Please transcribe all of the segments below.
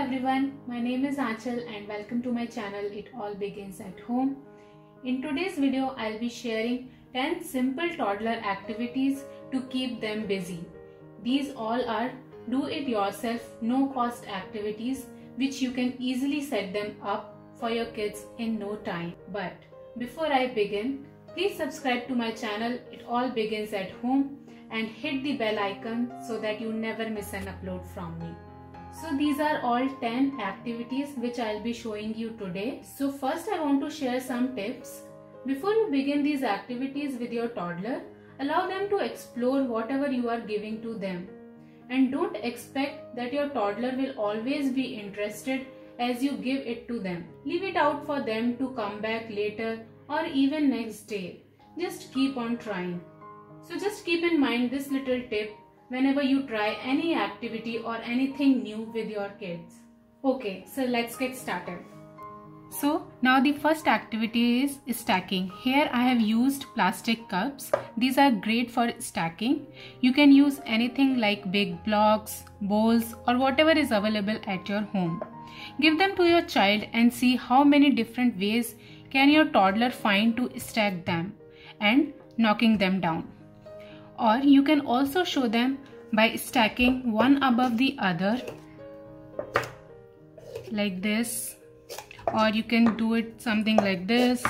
everyone, my name is Aanchal and welcome to my channel It All Begins at Home. In today's video, I'll be sharing 10 simple toddler activities to keep them busy. These all are do-it-yourself, no-cost activities which you can easily set them up for your kids in no time. But before I begin, please subscribe to my channel It All Begins at Home and hit the bell icon so that you never miss an upload from me. So these are all 10 activities which I'll be showing you today. So first I want to share some tips. Before you begin these activities with your toddler, allow them to explore whatever you are giving to them. And don't expect that your toddler will always be interested as you give it to them. Leave it out for them to come back later or even next day. Just keep on trying. So just keep in mind this little tip whenever you try any activity or anything new with your kids. Okay, so let's get started. So now the first activity is stacking. Here I have used plastic cups. These are great for stacking. You can use anything like big blocks, bowls or whatever is available at your home. Give them to your child and see how many different ways can your toddler find to stack them and knocking them down. Or you can also show them by stacking one above the other like this, or you can do it something like this,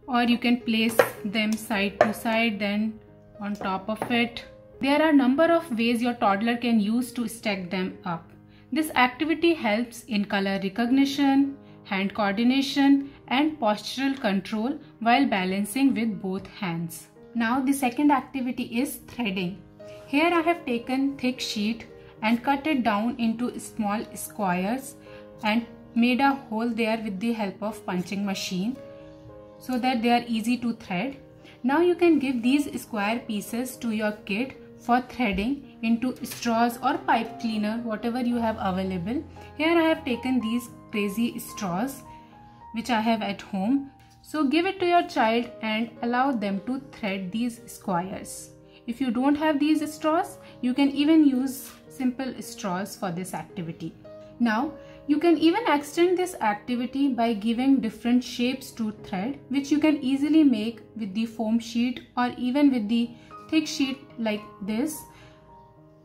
or you can place them side to side then on top of it. There are a number of ways your toddler can use to stack them up. This activity helps in color recognition, hand coordination and postural control while balancing with both hands. Now the second activity is threading. Here I have taken thick sheet and cut it down into small squares and made a hole there with the help of punching machine so that they are easy to thread. Now you can give these square pieces to your kid for threading into straws or pipe cleaner, whatever you have available. Here I have taken these crazy straws which I have at home. So give it to your child and allow them to thread these squares. If you don't have these straws, you can even use simple straws for this activity. Now you can even extend this activity by giving different shapes to thread, which you can easily make with the foam sheet or even with the thick sheet like this,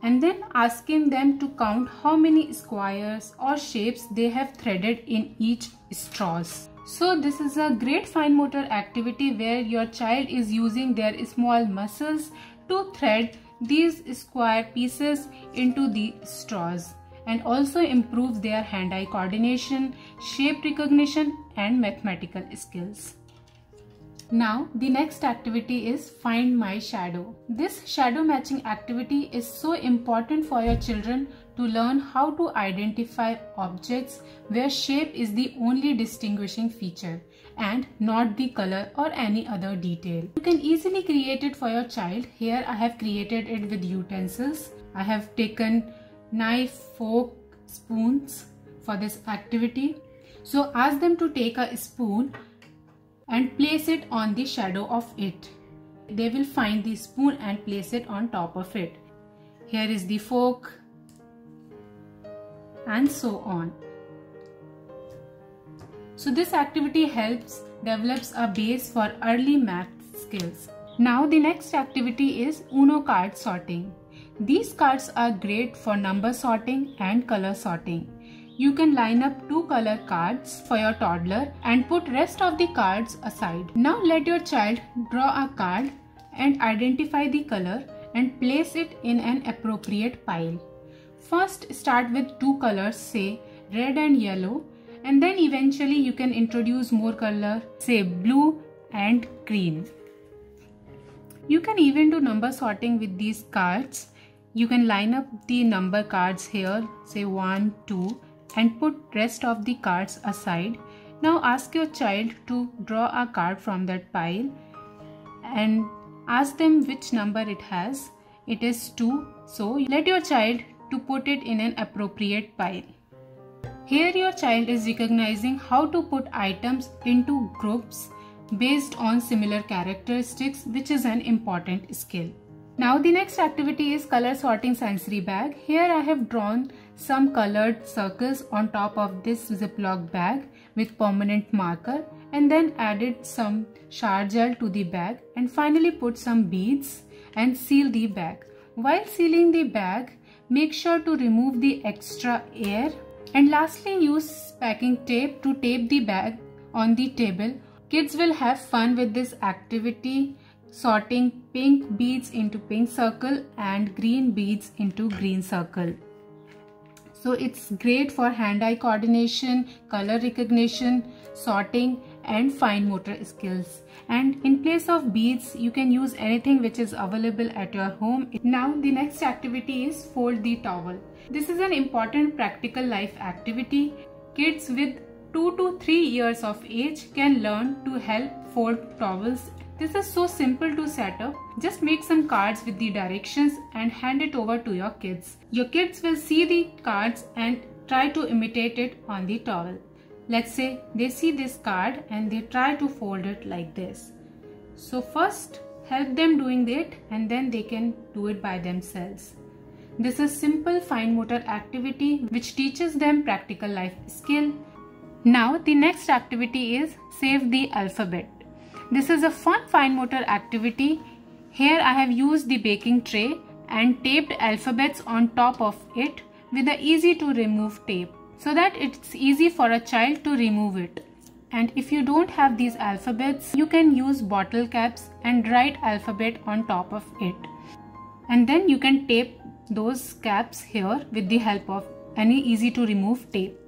and then asking them to count how many squares or shapes they have threaded in each straws. So this is a great fine motor activity where your child is using their small muscles to thread these square pieces into the straws, and also improves their hand-eye coordination, shape recognition and mathematical skills. Now the next activity is Find My Shadow. This shadow matching activity is so important for your children to learn how to identify objects where shape is the only distinguishing feature and not the color or any other detail. You can easily create it for your child. Here I have created it with utensils. I have taken knife, fork, spoons for this activity. So ask them to take a spoon and place it on the shadow of it. They will find the spoon and place it on top of it. Here is the fork and so on. So this activity develops a base for early math skills. Now the next activity is Uno card sorting. These cards are great for number sorting and color sorting. You can line up 2 color cards for your toddler and put rest of the cards aside. Now let your child draw a card and identify the color and place it in an appropriate pile. First start with 2 colors, say red and yellow, and then eventually you can introduce more color, say blue and green. You can even do number sorting with these cards. You can line up the number cards here, say 1, 2, and put rest of the cards aside. Now ask your child to draw a card from that pile and ask them which number it has. It is 2, so let your child to put it in an appropriate pile. Here your child is recognizing how to put items into groups based on similar characteristics, which is an important skill. Now the next activity is color sorting sensory bag. Here I have drawn some colored circles on top of this Ziploc bag with permanent marker and then added some shower gel to the bag and finally put some beads and seal the bag. While sealing the bag, make sure to remove the extra air and lastly use packing tape to tape the bag on the table. Kids will have fun with this activity, sorting pink beads into pink circle and green beads into green circle. So it's great for hand-eye coordination, color recognition, sorting and fine motor skills. And in place of beads, you can use anything which is available at your home. Now the next activity is fold the towel. This is an important practical life activity. Kids with 2 to 3 years of age can learn to help fold towels. This is so simple to set up. Just make some cards with the directions and hand it over to your kids. Your kids will see the cards and try to imitate it on the towel. Let's say they see this card and they try to fold it like this. So first help them doing it and then they can do it by themselves. This is simple fine motor activity which teaches them practical life skill. Now the next activity is save the alphabet. This is a fun fine motor activity. Here I have used the baking tray and taped alphabets on top of it with a easy to remove tape so that it's easy for a child to remove it. And if you don't have these alphabets, you can use bottle caps and write alphabet on top of it. And then you can tape those caps here with the help of any easy to remove tape.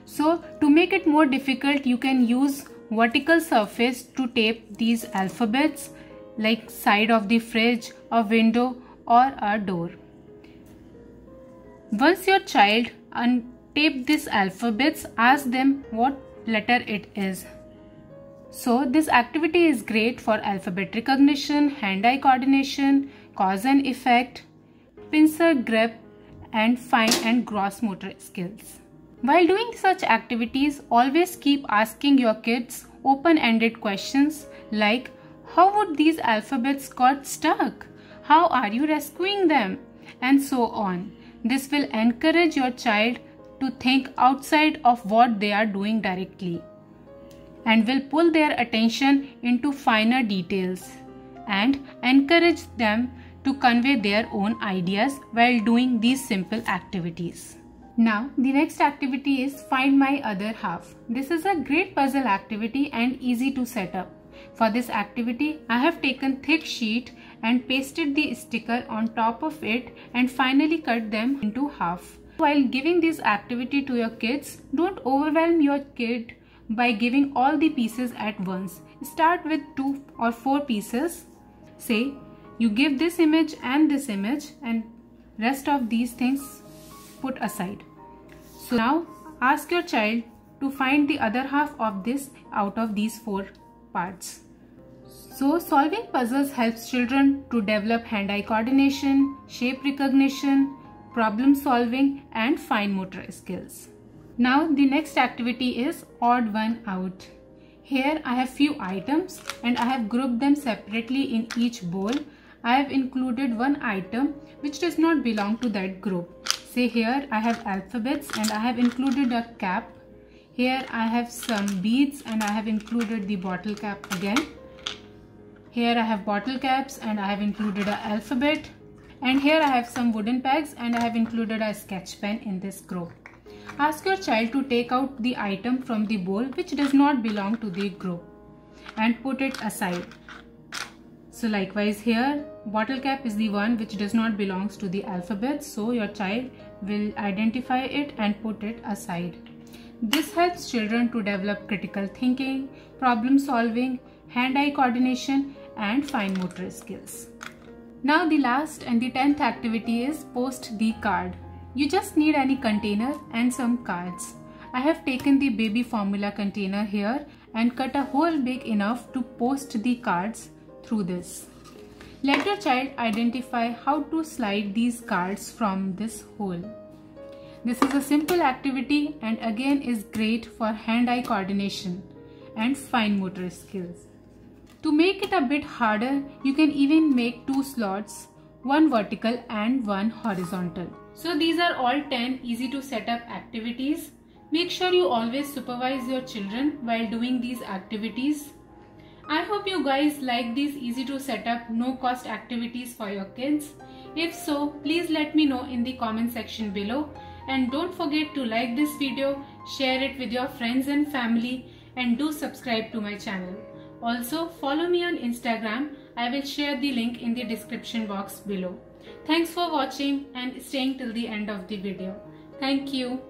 So to make it more difficult, you can use vertical surface to tape these alphabets like side of the fridge, a window or a door. Once your child untape these alphabets, ask them what letter it is. So this activity is great for alphabet recognition, hand-eye coordination, cause and effect, pincer grip and fine and gross motor skills. While doing such activities, always keep asking your kids open-ended questions like, how would these alphabets got stuck? How are you rescuing them? And so on. This will encourage your child to think outside of what they are doing directly and will pull their attention into finer details and encourage them to convey their own ideas while doing these simple activities. Now the next activity is Find My Other Half. This is a great puzzle activity and easy to set up. For this activity, I have taken thick sheet and pasted the sticker on top of it and finally cut them into half. While giving this activity to your kids, don't overwhelm your kid by giving all the pieces at once. Start with 2 or 4 pieces. Say you give this image and rest of these things put aside. So now ask your child to find the other half of this out of these 4 parts. So solving puzzles helps children to develop hand-eye coordination, shape recognition, problem solving and fine motor skills. Now the next activity is Odd One Out. Here I have few items and I have grouped them separately in each bowl. I have included one item which does not belong to that group. Say here I have alphabets and I have included a cap. Here I have some beads and I have included the bottle cap again. Here I have bottle caps and I have included an alphabet. And here I have some wooden pegs and I have included a sketch pen in this group. Ask your child to take out the item from the bowl which does not belong to the group and put it aside. So likewise here, bottle cap is the one which does not belongs to the alphabet, so your child will identify it and put it aside. This helps children to develop critical thinking, problem solving, hand-eye coordination and fine motor skills. Now the last and the 10th activity is post the card. You just need any container and some cards. I have taken the baby formula container here and cut a hole big enough to post the cards through this. Let your child identify how to slide these cards from this hole. This is a simple activity and again is great for hand-eye coordination and fine motor skills. To make it a bit harder, you can even make 2 slots, one vertical and one horizontal. So these are all 10 easy to set up activities. Make sure you always supervise your children while doing these activities. I hope you guys like these easy to set up no cost activities for your kids. If so, please let me know in the comment section below, and don't forget to like this video, share it with your friends and family, and do subscribe to my channel. Also follow me on Instagram. I will share the link in the description box below. Thanks for watching and staying till the end of the video. Thank you.